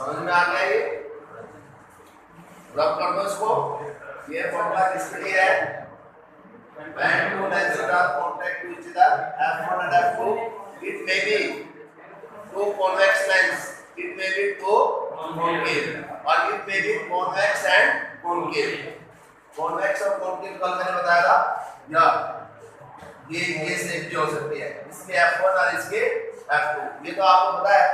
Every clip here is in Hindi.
समझ में आ गया ये? रब कर दो इसको। ये फॉर्मूला किसके लिए है? When two lenses are contact to each other, f1 and f2, it may be two convex lens, it may be two concave, or it may be convex and concave. Convex और concave कल मैंने बताया था, या ये शेप भी हो सकती है, इसके f1 और इसके f2। ये तो आपको पता है,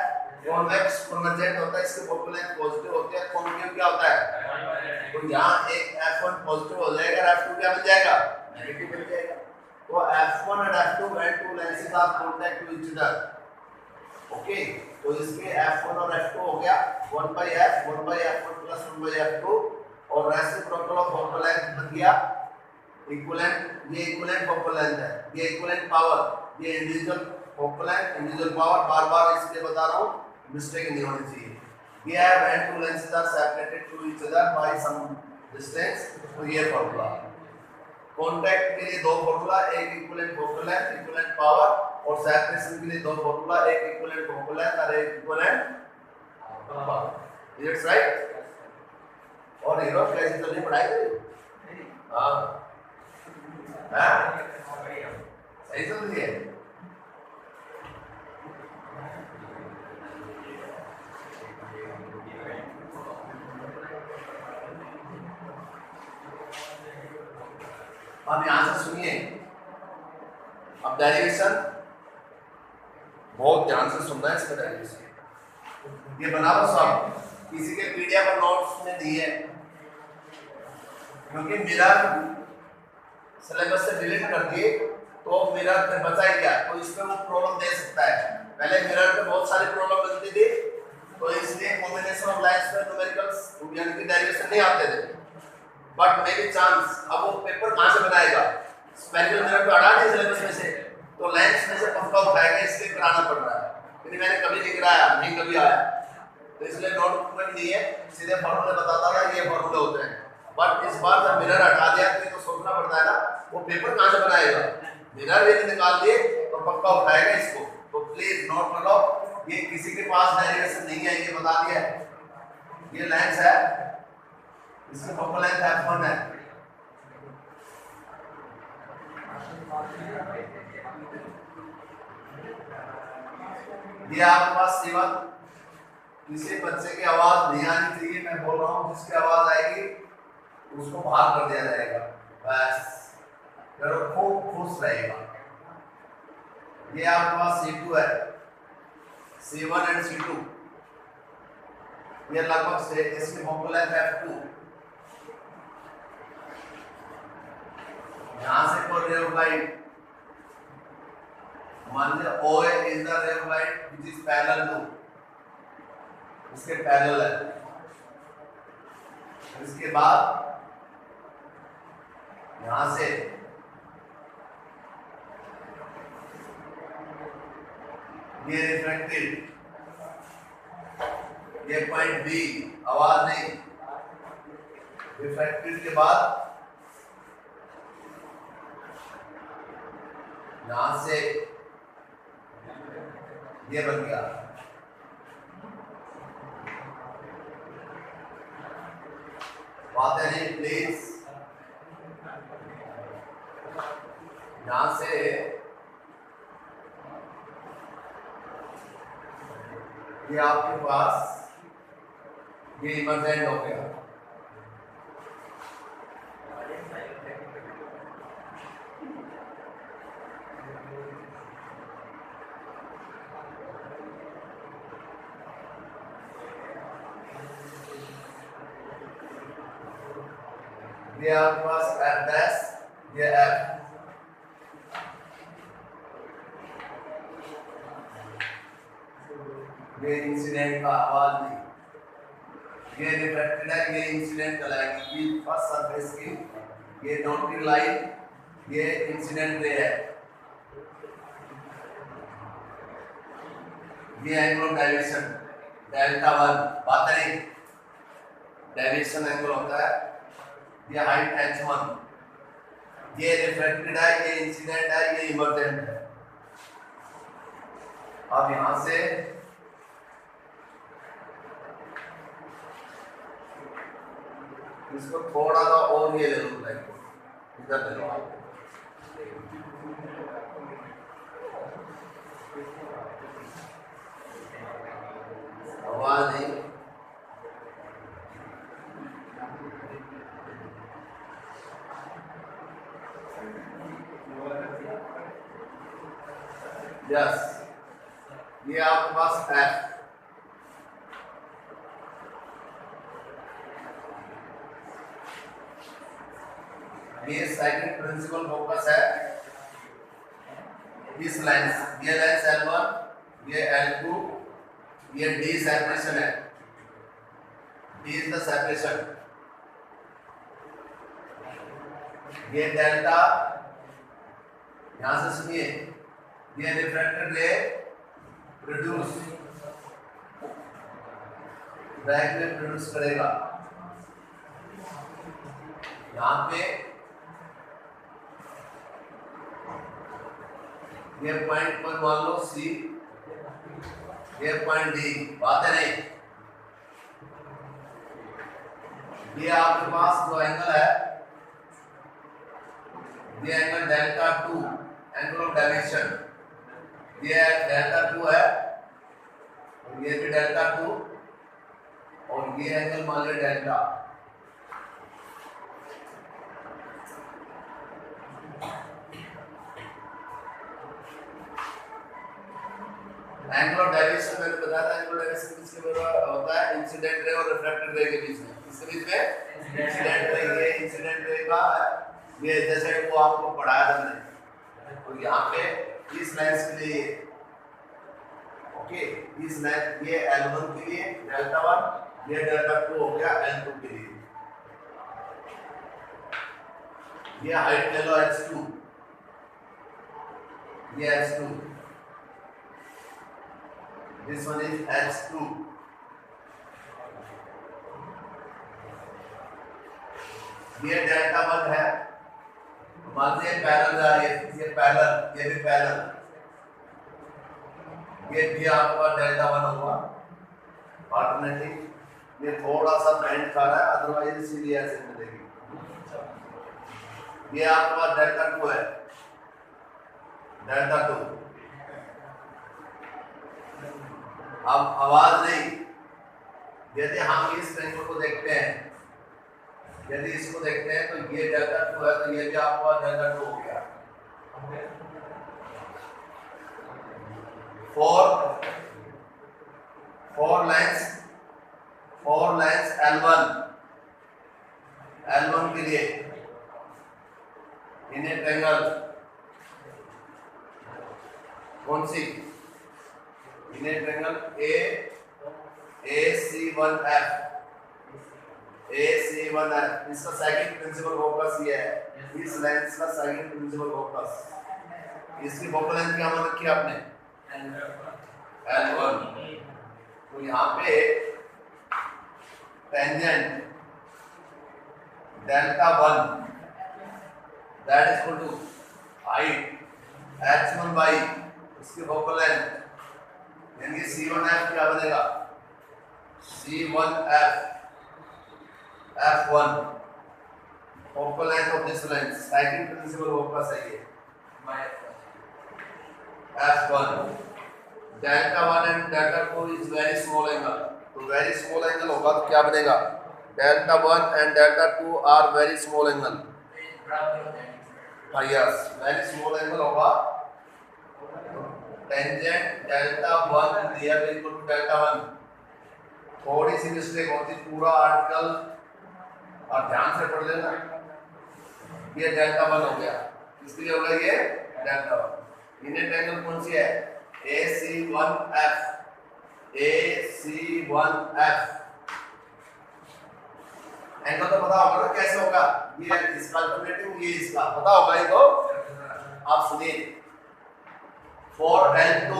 convex convergent होता है, इसके फोकल लेंथ पॉजिटिव होती है, concave क्या होता है? तो यहाँ एक f1 पॉजिटिव हो जाएगा, f2 क्या मिल जाएगा? नेगेटिव मिल जाएगा। तो f1 और f2 when two lenses are contact to each other, okay, तो इसके f1 और f2 हो गया 1/f1 plus 1/f2, और रेसिप्रोकल ऑफ फोकल लेंथ बन गया इक्विवेलेंट। ये इक्विवेलेंट फोकल लेंथ है, ये इक्विवेलेंट पावर, ये individual focal length, individual power. बार-बार इसलिए बता रहा हूँ, मिस्टेक नहीं होनी चाहिए। ये है when two lenses are separated to each other by some distance, तो ये फॉर्मूला। कॉन्टैक्ट के लिए दो फॉर्मूला, एक equivalent focal length, equivalent power, और सेपरेशन के लिए दो फॉर्मूला, एक इक्विवेलेंट फोकल लेंथ और एक इक्विवेलेंट पावर। It's right. और हीरो कैसे चल रही पढ़ाई करी? हां हां सही चल रही है। अब यहां से सुनिए, अब डेरिवेशन बहुत ध्यान से सुनना है। इसका डेरिवेशन ये बना लो सब, किसी के पीडीएफ और नोट्स में दी है, क्योंकि मिरर सिलेबस से डिलीट कर दिए तो मिरर पे बचा ही क्या, तो इसमें वो प्रॉब्लम दे सकता है। पहले मिरर पे बहुत सारी प्रॉब्लम बनती थी, तो इसलिए कॉम्बिनेशन ऑफ लाइन्स में न्यूमेरिकल्स यानी कि डेरिवेशन नहीं आते थे। बट मे बी चांस, अब वो पेपर कहां से बनाएगा? स्पेरिकल मिरर को हटा दिया सिलेबस में से, तो लेंस में से पक्का उठाएगा, इसलिए कराना पड़ रहा है। लेकिन मैंने कभी नहीं कराया, नहीं कभी आया, तो इसलिए नोटबुक में नहीं है, सीधे फॉर्मूले बताता था, ये फॉर्मूले होते हैं। बट इस बार जब मिरर हटा दिया तो सोचना पड़ता है ना, वो पेपर कहां से बनाएगा? मिरर यदि निकाल दिए तो पक्का उठाएगा इसको। तो प्लीज नोट कर लो, ये किसी के पास डेरिवेशन नहीं है, ये बता दिया है। ये लेंस है, इसकी फोकल लेंथ f1 है, ये आपके पास C1। किसी बच्चे की आवाज नहीं आनी चाहिए, मैं बोल रहा हूँ, जिसकी आवाज आएगी उसको बाहर कर दिया जाएगा, बस करो, खूब खुश रहेगा। ये आपके पास C2 है, C1 एंड C2, ये लगभग से इसकी फोकल लेंथ f2। यहां से कोई रे ऑफ लाइट, मान लीजिए OA is the ray of light which is parallel to, इसके पैरेलल है। इसके बाद यहां से ये रिफ्लेक्टेड, ये पॉइंट बी, आवाज नहीं, रिफ्लेक्टेड के बाद यहां से ये बन गया, बात है नहीं प्लीज। यहां से ये आपके पास ये इमर्जेंट हो गया, ये आपके पास F डैश, ये F, ये इंसिडेंट का आवाज नहीं, ये रिफ्लेक्टेड है, ये इंसिडेंट का लाइन, ये फर्स्ट सरफेस की, ये डॉटेड लाइन, ये इंसिडेंट रे है, ये एंगल ऑफ डायरेक्शन डेल्टा 1, बात नहीं, डायरेक्शन एंगल होता है, ये हाइट h1, ये रिफ्लेक्टेड है, ये इंसिडेंट है, ये इमर्जेंट है। अब यहां से इसको थोड़ा सा और ये ले लो, लाइक इधर ले लो आप। आवाज नहीं, यस, ये आपके पास F, ये सेकंड प्रिंसिपल फोकस है इस लेंस, ये लेंस L1, ये L2, ये D सेपरेशन है, D इज द सेपरेशन, ये डेल्टा, यहां से सुनिए, ये रिफ्रैक्टेड रे प्रोड्यूस, बैक में प्रोड्यूस करेगा, यहां पे ये पॉइंट पर मान लो C, ये पॉइंट D, बात है नहीं। ये आपके पास जो एंगल है, ये angle delta 2, angle of direction, ये डेल्टा 2 है, और ये भी डेल्टा 2, और ये एंगल मान लिया डेल्टा। एंगल ऑफ डायरेक्शन मैंने बताया था, एंगल ऑफ डायरेक्शन किसके बीच होता है, इंसिडेंट रे और रिफ्रैक्टेड रे के बीच में, इसके बीच में इंसिडेंट रे, ये इंसिडेंट रे का ये जैसे वो आपको पढ़ाया था मैंने, तो यहाँ पे इस लेंस के लिए, ओके, इस लेंस ये L1 के लिए डेल्टा 1, ये डेल्टा 2 हो गया L2 के लिए, ये हाइट ले लो H2, ये H2, this one is H2, ये डेल्टा 1 है, मान लीजिए पैरेलल जा रही है, ये पैरेलल, ये भी पैरेलल, ये भी आपका डेल्टा 1 होगा ऑल्टरनेटिव, ये थोड़ा सा बेंड खा रहा है, अदरवाइज सीधी ऐसे मिलेगी, ये आपका डेल्टा 2 है, डेल्टा 2। अब आवाज नहीं, यदि हम इस ट्रायंगल को देखते हैं, यदि इसको देखते हैं तो ये डेल्टा 2 है, तो ये भी आपका डेल्टा 2 हो गया। फोर लाइंस L1 के लिए इन ए ट्रायंगल, कौन सी, इन ए ट्रायंगल AC1F, AC1F, इसका सेकंड प्रिंसिपल फोकस ये है, इस लेंस का सेकंड प्रिंसिपल फोकस, इसकी फोकल लेंथ क्या मान रखी है आपने, L1, तो यहाँ पे tangent delta 1 that is equal to height H1 by इसकी फोकल लेंथ, यानी C1F क्या बनेगा, C1F F1, focal length of this lens, second principal focus है ये F1, delta 1 and delta 2 is very small angle, तो वेरी स्मॉल एंगल होगा तो क्या बनेगा, delta 1 and delta 2 are very small angle, yes, very small angle होगा, tangent delta 1 near equal to delta 1, थोड़ी सी मिस्टेक होती, पूरा आर्टिकल और ध्यान से पढ़ लेना, ये डेल्टा 1 हो गया, इसलिए होगा ये डेल्टा 1, इन्हें ट्रायंगल कौन सी है, AC1F, AC1F, एंगल तो पता होगा ना कैसे होगा, ये इसका अल्टरनेटिव, ये इसका पता होगा, ये तो आप सुनिए, 4L2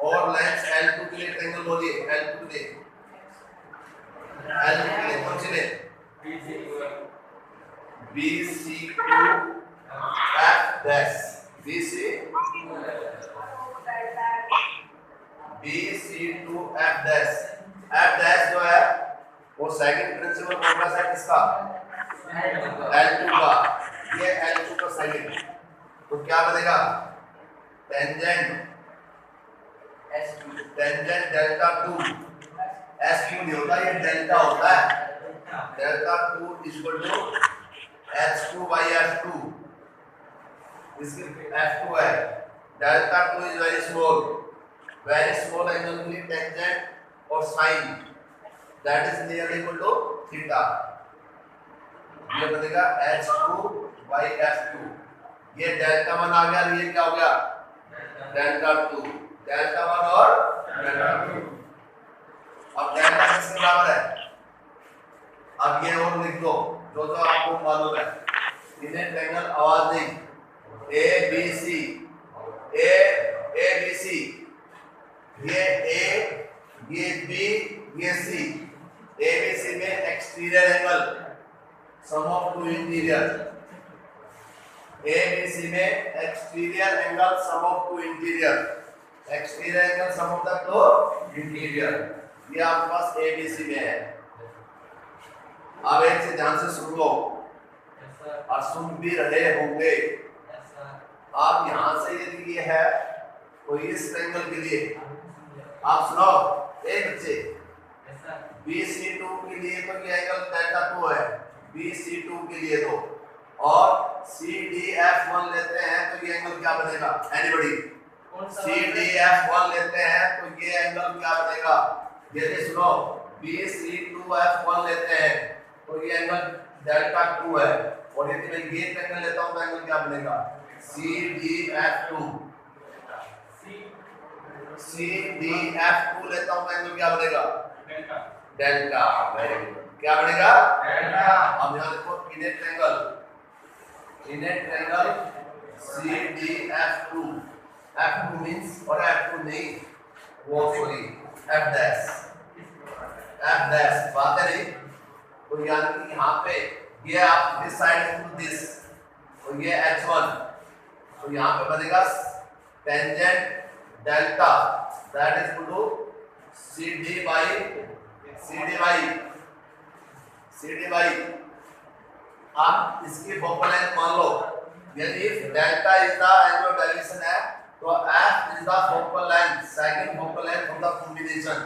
4 लेंस L2 के लिए ट्रायंगल बोलिए, L2 के लिए, L2 के लिए कौन सी ले, BC2F dash, BC2F dash, F dash जो है वो सेकंड प्रिंसिपल फॉर्मूला है किसका, L2 का, ये L2 का सेकंड, तो क्या बनेगा टेंजेंट डेल्टा 2, S क्यों नहीं होता, ये डेल्टा होता है, delta 2 equal to H2 by F2, इसकी F2 है, delta 2 is very small angle के लिए टेंजेंट और sine that is near equal to theta, ये बनेगा H2 by F2, ये डेल्टा 1 आ गया, ये क्या हो गया डेल्टा 2, डेल्टा 1 और डेल्टा 2, अब डेल्टा किसके बराबर है, अब ये और लिख दो जो जो आपको मालूम है, इन्हें ट्रायंगल आवाज नहीं, ए बी सी, ए बी सी, ये ए, ये बी, ये सी, ए बी सी में exterior angle sum of two interior, A B C में exterior angle sum of two interior, exterior angle sum of the two interior, ये आपके पास ए बी सी में है। अब एक से ध्यान से सुन लो और सुन भी रहे होंगे, आप यहां से यदि ये है तो इस ट्रायंगल के लिए आप सुनो, एक बच्चे BC2 के लिए तो ये एंगल डेल्टा 2 है, BC2 के लिए तो, और CDF1 लेते हैं तो ये एंगल क्या बनेगा, एनीबॉडी CDF1 लेते हैं तो ये एंगल क्या बनेगा, यदि सुनो BC2F1 लेते हैं तो ये एंगल डेल्टा 2 है, और यदि मैं ये एंगल लेता हूं तो एंगल क्या बनेगा CDF2, CDF2 लेता हूं तो एंगल क्या बनेगा डेल्टा, वेरी गुड, क्या बनेगा डेल्टा। अब यहां देखो इनेट ट्रायंगल CDF2, F2 मींस और F2 नहीं वो सॉरी F डैश बात है नहीं, तो यानी कि यहाँ पे ये आप दिस साइड इनटू दिस, तो ये H1, तो यहाँ पे बनेगा tangent delta that is equal to CD by, आप इसकी फोकल लेंथ मान लो, यदि delta is the angle of direction है तो F is the focal length, second focal length of the combination,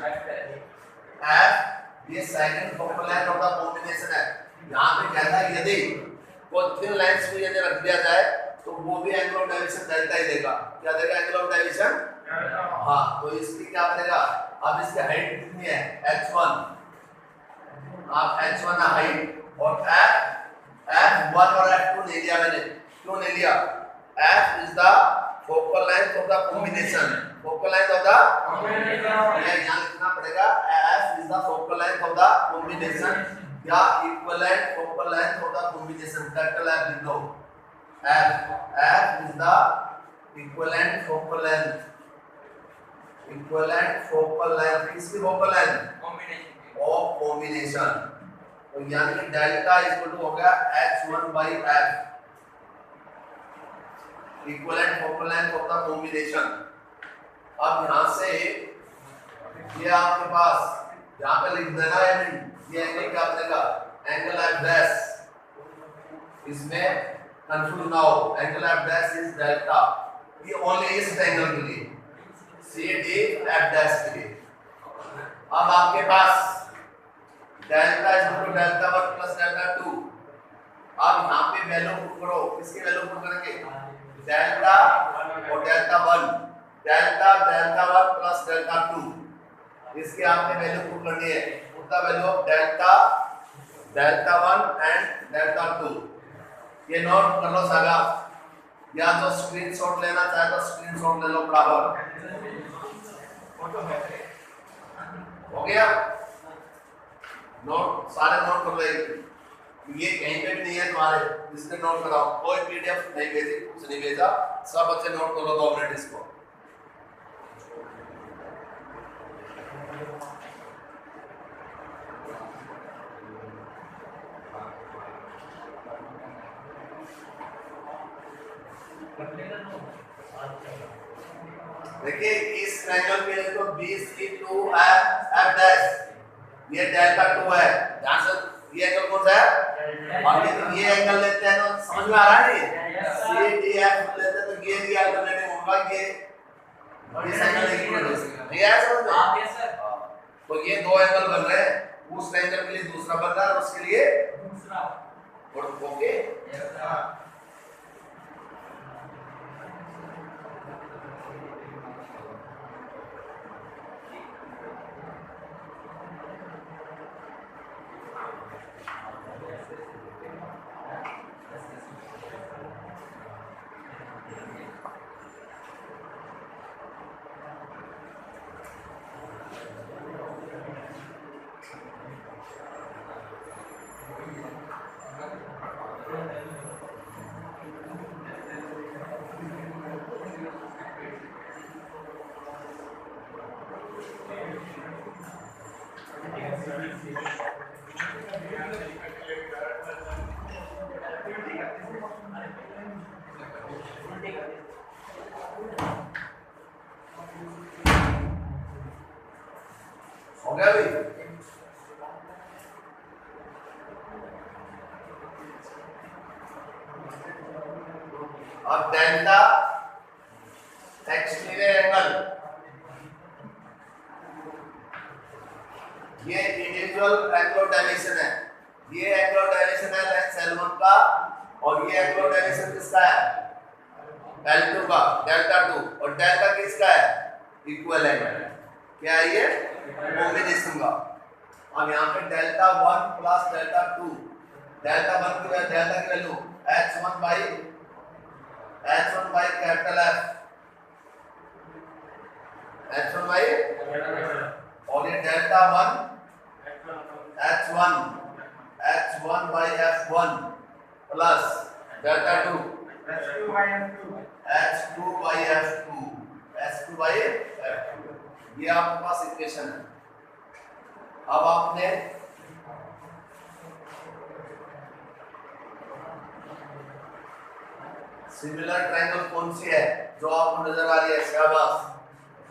F ये second focal length of the combination है। यहाँ पे कहता है यदि को थिन लाइंस को यदि रख दिया जाए तो वो भी एंगल ऑफ डायरेक्शन डेल्टा ही देगा, क्या देगा एंगल ऑफ डायरेक्शन, हाँ, तो इसकी क्या बनेगा, अब इसकी हाइट कितनी है H1, आप H1 हाइट और F1 और F2 नहीं लिया मैंने, क्यों नहीं लिया, F is the focal length of the combination, focal length of the combination, ये यहां लिखना पड़ेगा F is the focal length of the combination या equivalent focal length of the combination, capital F लिख दो, F is the equivalent focal length, equivalent focal length किसकी फोकल लेंथ ऑफ कॉम्बिनेशन, तो यानी कि डेल्टा इक्वल टू हो गया H1 by F, equivalent focal length of the combination. अब यहां से ये आपके पास यहां पे लिख देना है, ये एंगल क्या बनेगा एंगल F डैश, इसमें कंफ्यूज ना हो, angle F dash is delta, ये ओनली इस एंगल के लिए CDF डैश के लिए। अब आपके पास delta is equal to delta 1 plus delta 2, अब यहां पे वैल्यू पुट करो, किसकी वैल्यू पुट करेंगे डेल्टा और डेल्टा 1, डेल्टा 1 प्लस डेल्टा 2, इसकी आपने वैल्यू पुट करनी है, put the value of delta 1 and delta 2, ये नोट कर लो सागा, या जो स्क्रीनशॉट लेना चाहे तो स्क्रीनशॉट ले लो बराबर, हो गया नोट, सारे नोट कर लो, ये कहीं पे भी नहीं है तुम्हारे, इसने नोट कराओ, कोई पीडीएफ नहीं भेजी, कुछ नहीं भेजा, सब बच्चे नोट कर लो 2 मिनट इसको। देखिए इस ट्रायंगल के लिए तो BC2F डैश ये डेल्टा 2 है, ध्यान से ये एंगल कौन सा है, और ये एंगल लेते हैं तो समझ में आ रहा है नहीं, सी डी एफ लेते हैं तो ये भी अल्टरनेटिव होगा, ये एंगल इक्विलेटरल नहीं है, समझ में? हां यस सर। तो ये दो एंगल बन रहे हैं, उस एंगल के लिए दूसरा बन रहा है और उसके लिए दूसरा, ओके यस सर। हो गया भाई? अब डेल्टा एक्सटीरियर एंगल, ये इंडिविजुअल एंगुलर डायमेंशन है, ये एंगुलर डायमेंशन है लेंस L1 का, और ये एंगुलर डायमेंशन किसका है, L2 का, डेल्टा 2, और डेल्टा किसका है, इक्वल एंगल, क्या है ये, कॉम्बिनेशन का। अब यहाँ पे डेल्टा 1 प्लस डेल्टा 2, डेल्टा 1 की value h1 by capital F, h1 by, और ये delta 1 h1 by f1 plus delta 2 h2 by f2, ये आपके पास इक्वेशन है। अब आपने सिमिलर ट्रायंगल कौन सी है जो आपको नजर आ रही है, शाबाश,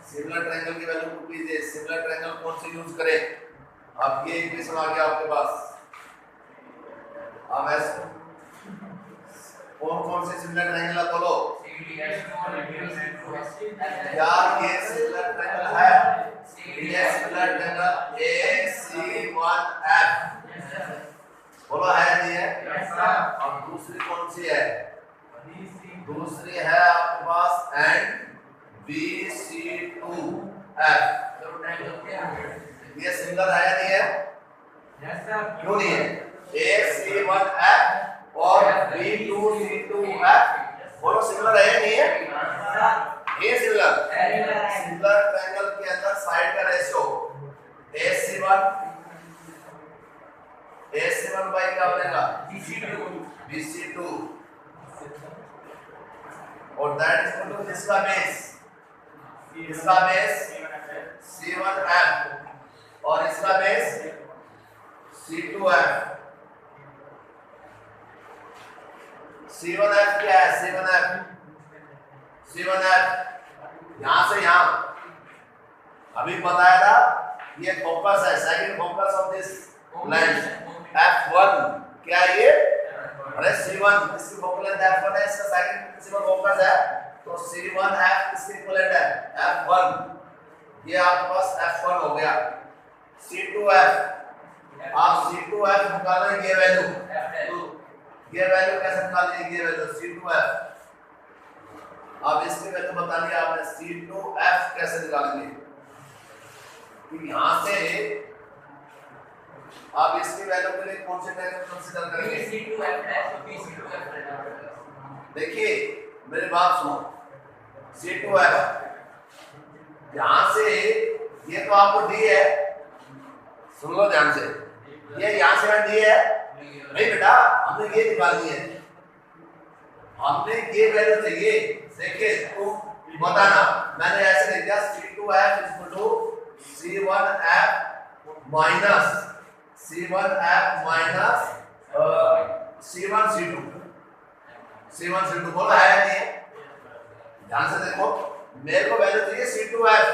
सिमिलर ट्रायंगल की वैल्यू पुट कीजिए, सिमिलर ट्रायंगल कौन सी यूज करें, अब ये इक्वेशन आ गया आपके पास। अब ऐसे कौन से सिमिलर ट्रायंगल है बोलो यार, ये सिमिलर ट्रायंगल है, ये सिमिलर ट्रायंगल AC1F, बोलो है नहीं है, अब दूसरी कौन सी है, दूसरी है आपके पास NBC2F, ये सिमिलर है नहीं है, क्यों नहीं है, AC1F और B2C2F, बोलो सिमिलर है नहीं है, ये सिमिलर ट्रायंगल के अंदर साइड का रेशियो AC1 बाई क्या बनेगा, BC2, और दैट इज इक्वल टू इसका बेस C1F और इसका बेस C2F। C1F क्या है, C1F यहां से यहां अभी बताया था, ये फोकस है, second focus of this lens F1, क्या ये, अरे C1 इसकी फोकल लेंथ F1 है, इसका सेकंड प्रिंसिपल फोकस है, तो C1F इसकी इक्विवेलेंट है F1, ये आपके पास F1 हो गया। C2F, आप C2F निकालेंगे, ये वैल्यू, ये वैल्यू कैसे निकालेंगे, ये वैल्यू C2F, अब इसकी वैल्यू बता दी आपने, C2F कैसे निकालेंगे, तो यहां से आप इसकी वैल्यू के लिए कौन से ट्रायंगल कंसीडर करेंगे, C2F तो B C2F। देखिए मेरी बात सुनो, C2F यहां से ये तो आपको डी है, सुन लो ध्यान से, ये यहां से डी है नहीं बेटा, हमने ये निकालनी है, हमने ये वैल्यू चाहिए, देखिए तुम बताना, मैंने ऐसे लिख दिया C2F equal to C1F minus C1C2 बोला है नहीं, ध्यान से देखो, मेरे को वैल्यू चाहिए C2F,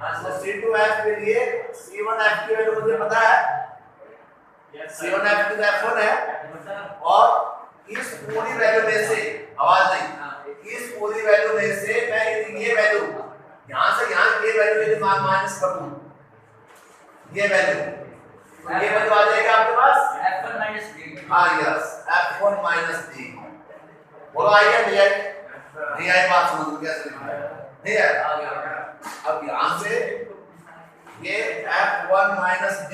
तो C2F के लिए C1F की वैल्यू मुझे पता है, C1F की F1 है, और इस पूरी वैल्यू में से आवाज नहीं, इस पूरी वैल्यू में से मैं ये वैल्यू यहां से यहां ये वैल्यू यदि माइनस कर दूं, ये वैल्यू, तो ये वैल्यू आ जाएगा आपके पास F1 - D। हाँ यस, F1 - D। बोलो आई है, नहीं आई बात समझ में कैसे नहीं है? अब यहां से ये F1 - D,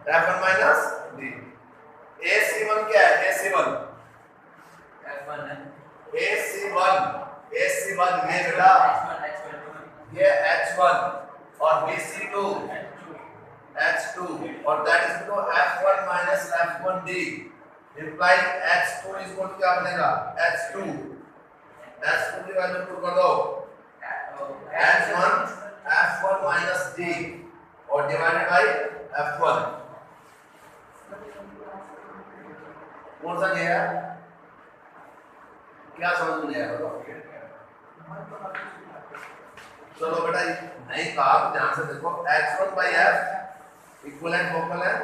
F1 - D, AC1 क्या है? AC1 F1 है। AC1 ये बेटा ये H1 और BC2 H2 और that is equal to F1 - F1D implies H2 is equal to क्या बनेगा? H2 की वैल्यू पुट कर दो, H1 F1 - D और डिवाइडेड बाय F1। कौन सा ये है? क्या समझ में आया बताओ? चलो बेटा नहीं कहा तो ध्यान से देखो, H1/F इक्विवेलेंट फोकल है,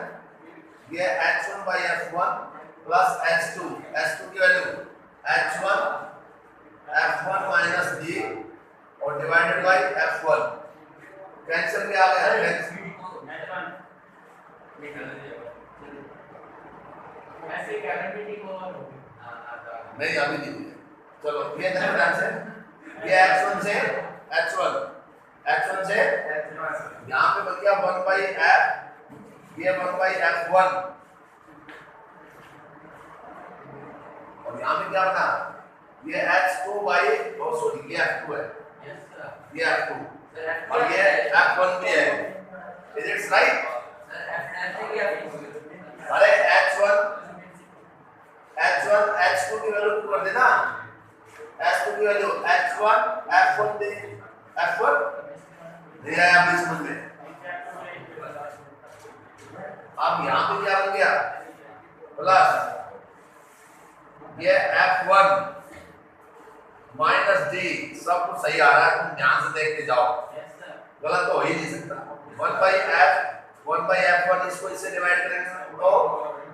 ये H1/F1 प्लस H2 की वैल्यू H1 F1 - D और डिवाइडेड बाय F1। कैंसिल क्या आ गया? ऐसे गारंटी को नहीं अभी नहीं है। चलो ये देखो ध्यान से, ये H1 से H1 से यहाँ पे बन गया 1/F, ये 1/F1 और यहाँ पे क्या बना? ये सॉरी ये F2 है, ये F2 और ये F1 भी है। Is it right? अरे H2 की वैल्यू कर देना, H2 की वैल्यू H1 F1 दे F1 दिया है आप समझ में। अब यहाँ पे क्या बन गया? प्लस ये F1 - D, सब कुछ सही आ रहा है, तुम ध्यान से देखते जाओ, गलत तो हो ही नहीं सकता। 1/F1 इसको इससे डिवाइड करेंगे तो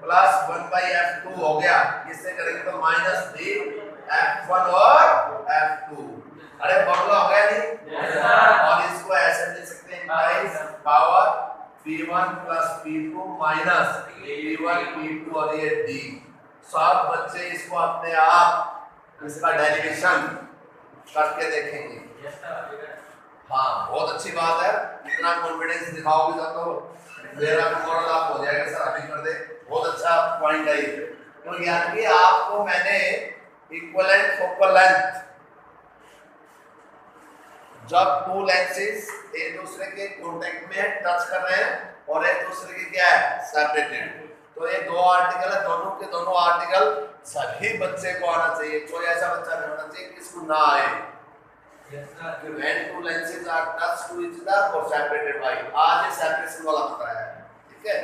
प्लस 1/F2 हो गया, इससे करेंगे तो -D F1 और F2। अरे बगला हो गया नहीं? और इसको ऐसे लिख सकते हैं times power P1 + P2 minus P1 P2 और ये D। सब बच्चे इसको अपने आप इसका डेरिवेशन करके देखेंगे। हाँ बहुत अच्छी बात है, इतना कॉन्फिडेंस दिखाओगे तो मेरा भी मोरल आप हो जाएगा सर अभी कर दे। बहुत अच्छा पॉइंट है ये। तो यानी कि आपको मैंने इक्विवेलेंट फोकल लेंथ, जब टू लेंसेज एक दूसरे के कांटेक्ट में टच कर रहे हैं और एक दूसरे के क्या है सेपरेटेड, तो ये दो आर्टिकल है, दोनों के दोनों आर्टिकल सभी बच्चे को आना चाहिए, कोई ऐसा बच्चा नहीं होना चाहिए किसको ना आए। When two lenses are touched to each other or separated by, आज ये सेपरेशन वाला पता है, ठीक है।